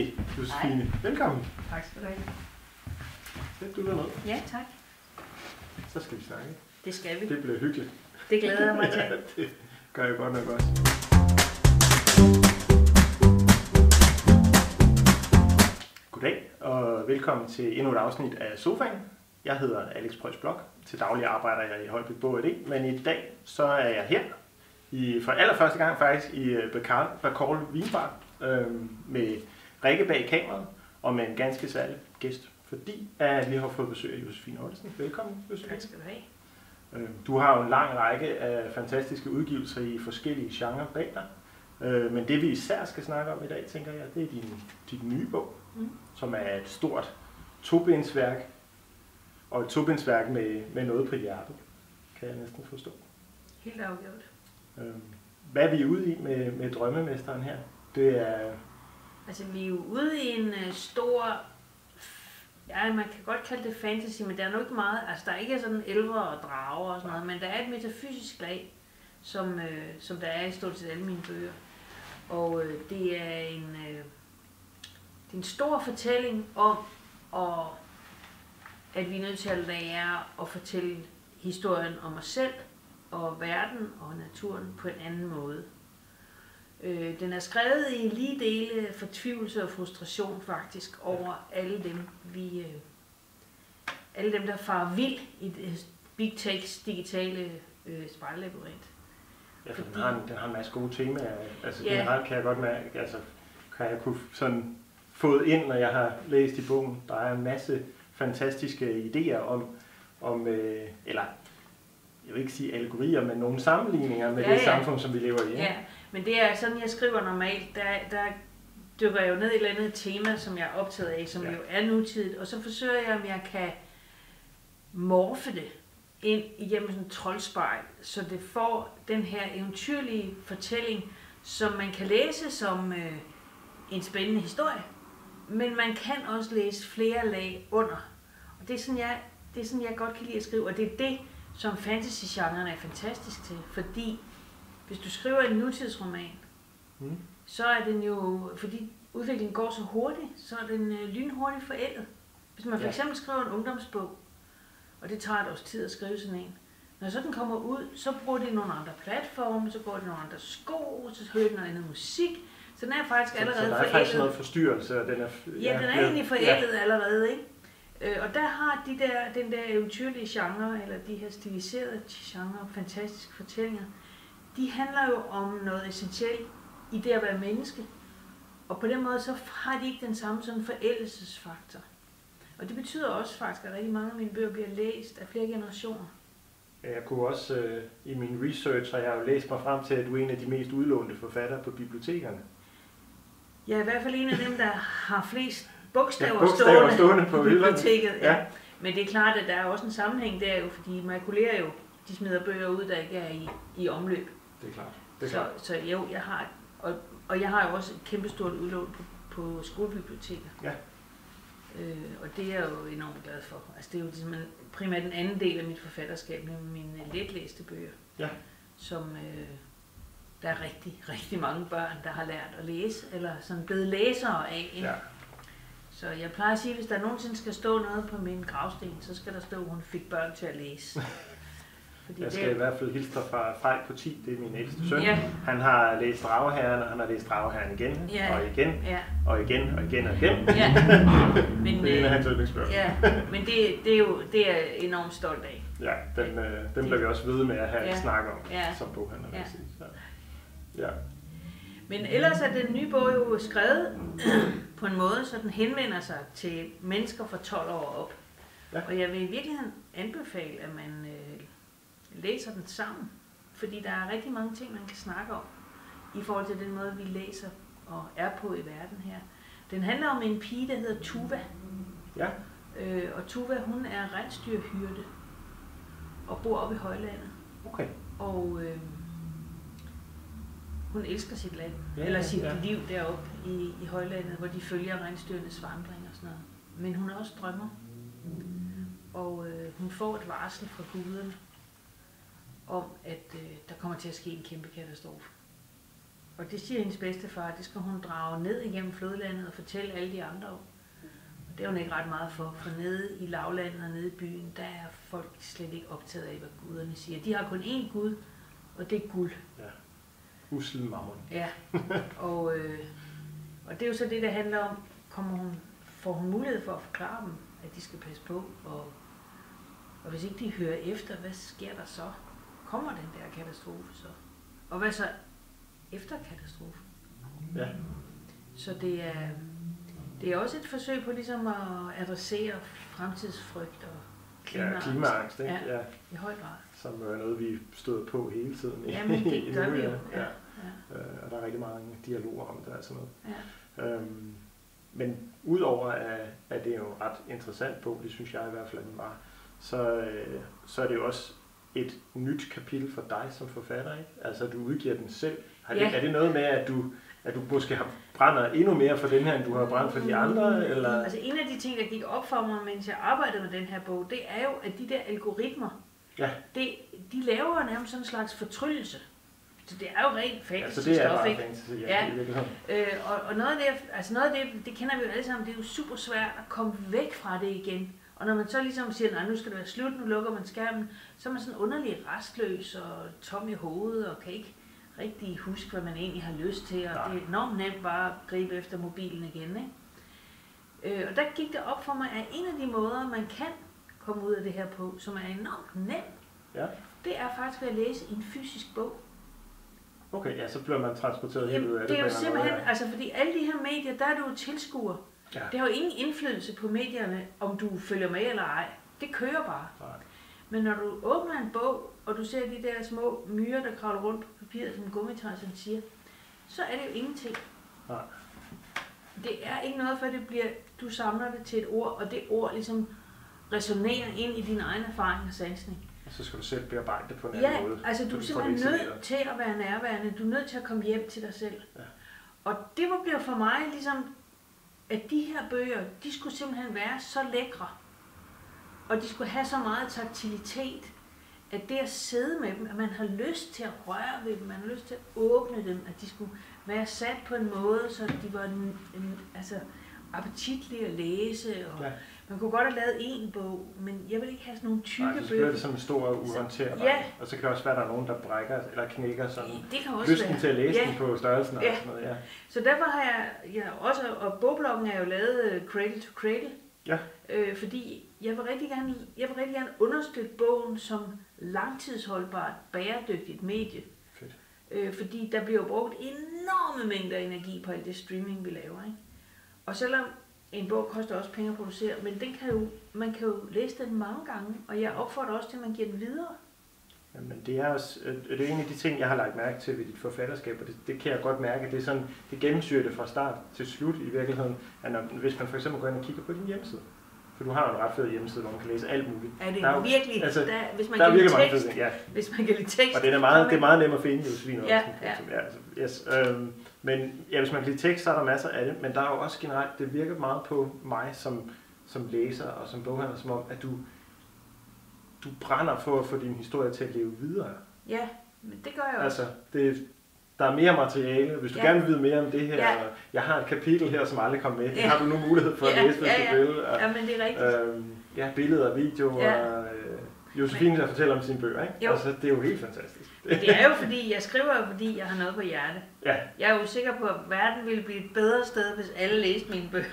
Hej, Josefine. Hej. Velkommen. Tak skal du have. Sæt du derned. Ja, tak. Så skal vi snakke. Det skal vi. Det bliver hyggeligt. Det glæder jeg mig til. Ja, det gør jeg godt nok også. Goddag og velkommen til endnu et afsnit af Sofaen. Jeg hedder Alex Preuss Blok. Til daglig arbejder jeg i Holbæk Bogh, men i dag så er jeg her for allerførste gang faktisk i Bacall Vinbar med Rikke bag kameraet og med en ganske særlig gæst, fordi jeg lige har fået besøg af Josefine Olsen. Velkommen, Josefine. Tak skal du have. Du har jo en lang række af fantastiske udgivelser i forskellige genrer bag dig. Men det vi især skal snakke om i dag, tænker jeg, det er din nye bog, som er et stort tobindsværk, og et tobindsværk med noget på hjertet, kan jeg næsten forstå. Helt afgjort. Hvad er vi ude i med Drømmemesteren her? Det er... Altså, vi er jo ude i en stor... Ja, man kan godt kalde det fantasy, men der er nok ikke meget... Altså, der er ikke sådan elver og drager og sådan noget, men der er et metafysisk lag, som der er i stort set alle mine bøger. Og det er en stor fortælling om, at vi er nødt til at lære at fortælle historien om os selv og verden og naturen på en anden måde. Den er skrevet i lige dele fortvivlelse og frustration faktisk over alle dem, der farer vild i det Big Techs digitale spejllabyrint. Ja, for den har en masse gode temaer. Altså generelt kan jeg godt mærke, altså kan jeg kunne sådan få ind, når jeg har læst i bogen. Der er en masse fantastiske idéer om eller jeg vil ikke sige allegorier, men nogle sammenligninger med det samfund, som vi lever i. Ja, men det er sådan, jeg skriver normalt. Der dykker jeg jo ned i et eller andet tema, som jeg er optaget af, som jo er nutidigt, og så forsøger jeg, om jeg kan morfe det ind igennem sådan et troldspejl, så det får den her eventyrlige fortælling, som man kan læse som en spændende historie, men man kan også læse flere lag under. Og det er sådan, jeg godt kan lide at skrive, og det er det, som fantasy-genren er fantastisk til, fordi hvis du skriver en nutidsroman, så er den jo, fordi udviklingen går så hurtigt, så er den lynhurtigt forældet. Hvis man for eksempel skriver en ungdomsbog, og det tager et års tid at skrive sådan en, når så den kommer ud, så bruger de nogle andre platforme, så går det nogle andre sko, så hører den noget andet musik, så den er faktisk allerede forældet. Så der er faktisk noget forstyrrelse, og den er... Ja, den er egentlig forældet allerede, ikke? Og der har den der eventyrlige genre, eller de her stiliserede genre, fantastiske fortællinger, de handler jo om noget essentielt i det at være menneske. Og på den måde, så har de ikke den samme sådan forældelsesfaktor. Og det betyder også faktisk, at rigtig mange af mine bøger bliver læst af flere generationer. Jeg kunne også, i min research, har jeg jo læst mig frem til, at du er en af de mest udlånte forfattere på bibliotekerne. Jeg er i hvert fald en af dem, der har flest bogstaver stående på biblioteket. Ja. Men det er klart, at der er også en sammenhæng der jo, fordi makulerer jo, de smider bøger ud, der ikke er i omløb. Det er klart. Så jo, jeg har, og jeg har jo også et kæmpestort udlån på skolebiblioteker. Ja. Og det er jeg jo enormt glad for. Altså det er jo ligesom primært den anden del af mit forfatterskab, med mine letlæste bøger. Ja. Som der er rigtig, rigtig mange børn, der har lært at læse, eller sådan blevet læsere af. Ja. Så jeg plejer at sige, at hvis der nogensinde skal stå noget på min gravsten, så skal der stå, at hun fik børn til at læse. Fordi jeg skal i hvert fald hilse dig fra Frej på 10, det er min ældste søn. Ja. Han har læst Drageherren, og han har læst Drageherren igen, og igen, og igen, og igen, og igen. Ja. Men, det er en af hans yndlingsbøger. Ja, men det er jeg enormt stolt af. Ja, den bliver vi også ved med at have et snak om, som boghandler vil sige. Ja. Men ellers er den nye bog jo skrevet på en måde, så den henvender sig til mennesker fra 12 år op. Ja. Og jeg vil i virkeligheden anbefale, at man læser den sammen. Fordi der er rigtig mange ting, man kan snakke om i forhold til den måde, vi læser og er på i verden her. Den handler om en pige, der hedder Tuva. Ja. Og Tuva, hun er rensdyrhyrde og bor oppe i højlandet. Okay. Og hun elsker sit land, eller sit liv deroppe i højlandet, hvor de følger rensdyrenes vandring og sådan noget. Men hun er også drømmer. Og hun får et varsel fra guderne om, at der kommer til at ske en kæmpe katastrofe. Og det siger hendes bedstefar, det skal hun drage ned igennem flodlandet og fortælle alle de andre om. Og det er hun ikke ret meget for nede i lavlandet og nede i byen, der er folk slet ikke optaget af, hvad guderne siger. De har kun én gud, og det er guld. Ja. Usel mammon. Ja, og det er jo så det, der handler om, får hun mulighed for at forklare dem, at de skal passe på, og hvis ikke de hører efter, hvad sker der så? Kommer den der katastrofe så? Og hvad så efter katastrofen? Ja. Så det er også et forsøg på ligesom at adressere fremtidsfrygt og klimaangst. Ja, klimaangst, ikke? Ja, i høj grad. Som er noget, vi støder på hele tiden. Jamen, det gør vi jo. Ja. Og der er rigtig mange dialoger om det og sådan noget. Ja. Men udover at det er jo ret interessant på, det synes jeg i hvert fald, at den var, så er det jo også et nyt kapitel for dig som forfatter, ikke? Altså, du udgiver den selv. Er det noget med, at du måske brænder endnu mere for den her, end du har brændt for de andre? Eller? Altså, en af de ting, der gik op for mig, mens jeg arbejdede med den her bog, det er jo, at de der algoritmer, de laver nærmest sådan en slags fortryllelse. Så det er jo rent fantasy stof, ikke? Fantasy, og noget af det kender vi jo alle sammen, det er jo super svært at komme væk fra det igen. Og når man så ligesom siger, nej, nu skal det være slut, nu lukker man skærmen, så er man sådan underligt rastløs og tom i hovedet og kan ikke rigtig huske, hvad man egentlig har lyst til. Og det er enormt nemt bare at gribe efter mobilen igen, ikke? Og der gik det op for mig, at en af de måder, man kan komme ud af det her på, som er enormt nem, det er faktisk ved at læse en fysisk bog. Okay, ja, så bliver man transporteret helt ud af det. Det er jo simpelthen, altså fordi alle de her medier, der er du tilskuer. Ja. Det har jo ingen indflydelse på medierne, om du følger med eller ej. Det kører bare. Nej. Men når du åbner en bog, og du ser de der små myrer, der kravler rundt på papiret, som Gummitarsen siger, så er det jo ingenting. Nej. Det er ikke noget, for det bliver, du samler det til et ord, og det ord ligesom resonerer ind i din egen erfaring og sansning. Og så skal du selv bearbejde det på en anden måde. Ja, altså du er simpelthen nødt til at være nærværende. Du er nødt til at komme hjem til dig selv. Ja. Og det blev for mig ligesom, at de her bøger, de skulle simpelthen være så lækre. Og de skulle have så meget taktilitet, at det at sidde med dem, at man har lyst til at røre ved dem, man har lyst til at åbne dem, at de skulle være sat på en måde, så de var appetitlige at læse. Og man kunne godt have lavet en bog, men jeg vil ikke have sådan nogle tykke bøger. Så bliver det sådan en stor og uhåndterbar. Ja. Og så kan det også være, at der er nogen, der brækker eller knækker sådan lysten til at læse den på størrelsen og sådan noget. Ja. Så derfor har jeg også, og bogbloggen er jo lavet cradle to cradle. Ja. Fordi jeg vil rigtig gerne understøtte bogen som langtidsholdbart, bæredygtigt medie. Fedt. Fordi der bliver jo brugt enorme mængder energi på alt det streaming, vi laver, ikke? Og selvom en bog koster også penge at producere, men man kan jo læse den mange gange, og jeg opfordrer også til, at man giver den videre. Jamen, det er også det er en af de ting, jeg har lagt mærke til ved dit forfatterskab, og det kan jeg godt mærke, det gennemsyrer det fra start til slut i virkeligheden, at hvis man for eksempel går ind og kigger på din hjemmeside, for du har jo en ret fed hjemmeside, hvor man kan læse alt muligt. Er det er virkelig, altså, hvis man kan lide tekst, hvis man kan lide tekst. Og det er meget nemt at finde, Josefine Olsen. Ja. Altså, yes. Men ja, hvis man kan lide tekst, så er der masser af det, men der er jo også generelt, det virker meget på mig som læser og som boghandler, som om, at du brænder for at få din historie til at leve videre. Ja, men det gør jeg også. Altså, der er mere materiale, hvis du gerne vil vide mere om det her. Ja. Jeg har et kapitel her, som aldrig kom med. Det har du nu mulighed for at læse, hvis du vil. Ja, men det er rigtigt. Billeder, videoer. Josefine, der fortæller om sine bøger, ikke? Jo. Altså, det er jo helt fantastisk. Det er jo fordi, jeg skriver fordi jeg har noget på hjerte. Ja. Jeg er jo sikker på, at verden ville blive et bedre sted, hvis alle læste mine bøger.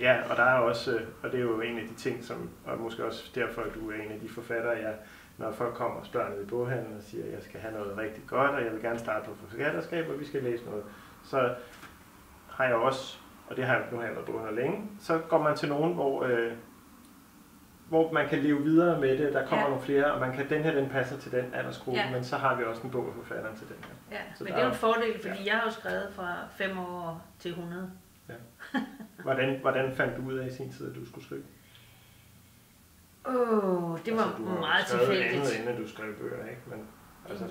Ja, og der er også, og det er jo en af de ting, og måske også derfor, at du er en af de forfattere, når folk kommer og spørger ned i boghandlen og siger, at jeg skal have noget rigtig godt, og jeg vil gerne starte på forfatterskab, og vi skal læse noget, så har jeg også, og det har jeg nu været boghandler længe, så går man til nogen, hvor man kan leve videre med det, der kommer nogle flere, og den passer til den aldersgruppe, men så har vi også en bog af forfatteren til den her. Ja, så men det er jo en fordel, fordi jeg har jo skrevet fra 5 år til 100. Ja. Hvordan fandt du ud af i sin tid, at du skulle skrive? Det var meget tilfældigt. Du har skrevet andet, inden du skrev bøger, ikke? Men, altså,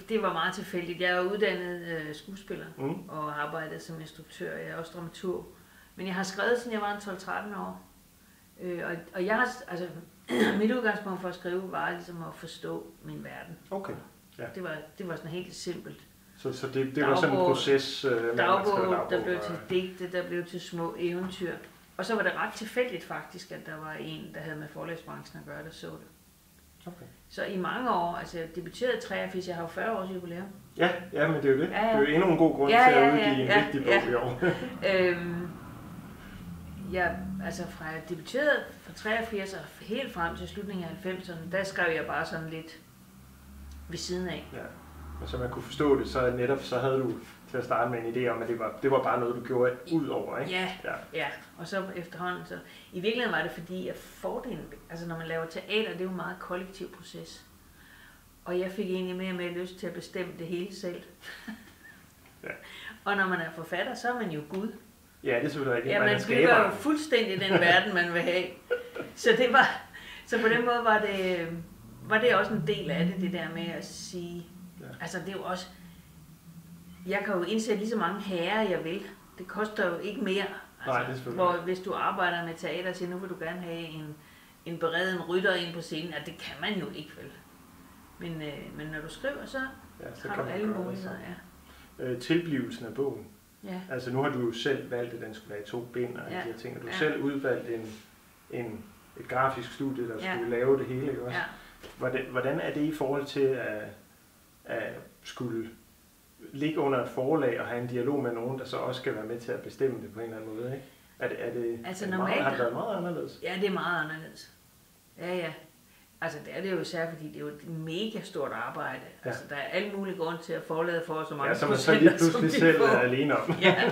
det var meget tilfældigt. Jeg er uddannet skuespiller og har arbejdet som instruktør. Jeg er også dramaturg. Men jeg har skrevet, siden jeg var 12-13 år. Og jeg har, altså, mit udgangspunkt for at skrive var ligesom at forstå min verden. Okay. Ja. Det var sådan helt simpelt. Så det var sådan en proces, dagbog, der blev til digte, der blev til små eventyr. Og så var det ret tilfældigt faktisk, at der var en, der havde med forlægsbranchen at gøre, der så det. Okay. Så i mange år, altså jeg debuterede i 83, jeg har jo 40 års jubilæum. Ja, men det er jo det. Ja. Det er jo endnu en god grund til at udgive en vigtig bog i år. Altså fra jeg debuterede fra 83 og helt frem til slutningen af 90'erne, der skrev jeg bare sådan lidt ved siden af. Ja. Og så man kunne forstå det, så havde du til at starte med en idé om, at det var bare noget, du gjorde ud over, ikke? Ja. Og så efterhånden, så i virkeligheden var det fordi, at fordelen, altså når man laver teater, det er jo en meget kollektiv proces. Og jeg fik egentlig mere og mere lyst til at bestemme det hele selv. Ja. Og når man er forfatter, så er man jo Gud. Ja, det er selvfølgelig rigtigt. Ja, man bygger jo fuldstændig den verden, man vil have. Så på den måde var det også en del af det der med at sige, altså det er jo også, jeg kan jo indsætte lige så mange herrer, jeg vil. Det koster jo ikke mere. Altså, nej, det er selvfølgelig. Hvis du arbejder med teater og siger, nu vil du gerne have en bereden rytter ind på scenen, det kan man jo ikke, vel. Men når du skriver, så har du alle muligheder. Ja. Tilblivelsen af bogen. Ja. Altså nu har du jo selv valgt, at den skulle være i 2 bind, og de her ting. Du har selv udvalgt et grafisk studie, der skulle lave det hele, ikke også? Ja. Hvordan er det i forhold til at skulle ligge under et forlag og have en dialog med nogen, der så også skal være med til at bestemme det på en eller anden måde, ikke? Har det været meget anderledes? Ja, det er meget anderledes. Ja. Altså det er det jo især, fordi det er jo et mega stort arbejde. Ja. Altså der er alle mulige grunde til at forlade for så mange procenter, som man så lige pludselig selv er alene om. Ja.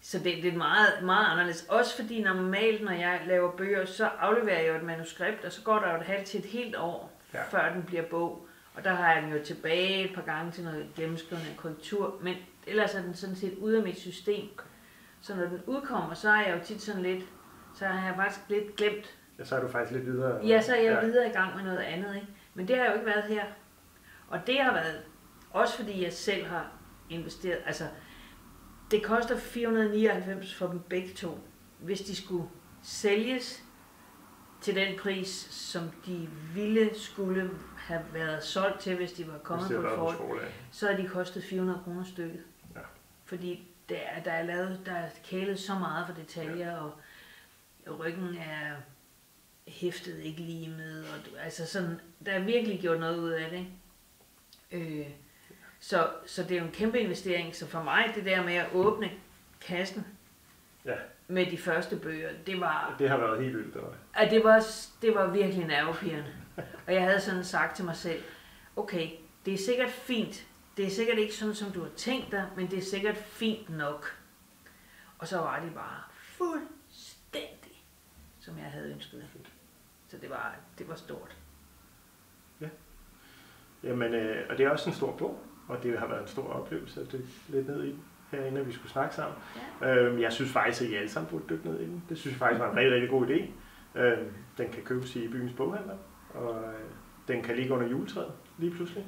Så det er meget, meget anderledes. Også fordi normalt, når jeg laver bøger, så afleverer jeg jo et manuskript, og så går der jo et halvt til et helt år, før den bliver bog. Og der har jeg den jo tilbage et par gange til noget gennemskrivende korrektur, men ellers er den sådan set ude af mit system. Så når den udkommer, så er jeg jo tit sådan lidt, så har jeg faktisk lidt glemt. Ja, så er du faktisk lidt videre. Ja, så er jeg videre i gang med noget andet, ikke? Men det har jeg jo ikke været her. Og det har været, også fordi jeg selv har investeret, altså det koster 499 for dem begge to, hvis de skulle sælges til den pris, som de skulle have været solgt til, hvis de var kommet på et forlag, så har de kostet 400 kroner stykket. Ja. Fordi der er kælet så meget for detaljer, og ryggen er hæftet ikke lige med, og altså sådan, der er virkelig gjort noget ud af det, ikke? Så det er jo en kæmpe investering, så for mig, det der med at åbne kassen med de første bøger, det har været helt vildt, det var virkelig nervepirrende. Og jeg havde sådan sagt til mig selv, okay, det er sikkert fint, det er sikkert ikke sådan, som du har tænkt dig, men det er sikkert fint nok. Og så var de bare fuldstændig, som jeg havde ønsket. Så det var stort. Ja. Jamen, og det er også en stor bog, og det har været en stor oplevelse at dykke lidt ned i den, herinde, at vi skulle snakke sammen. Ja. Jeg synes faktisk, at I alle sammen burde dykke ned i den. Det synes jeg faktisk var en rigtig, rigtig god idé. Den kan købes i byens boghandler, og den kan ligge under juletræet lige pludselig.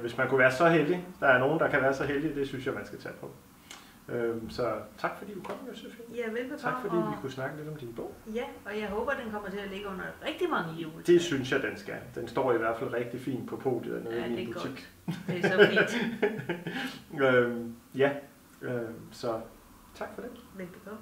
Hvis man kunne være så heldig. Der er nogen, der kan være så heldige, det synes jeg, man skal tage på. Så tak fordi du kom, Josefine. Ja, velbekomme. Tak fordi vi kunne snakke lidt om din bog. Ja, og jeg håber, den kommer til at ligge under rigtig mange juletræer. Det synes jeg, den skal. Den står i hvert fald rigtig fint på podiet nede i min butik. Godt. Det er så fint. Så tak for det. Velbekomme.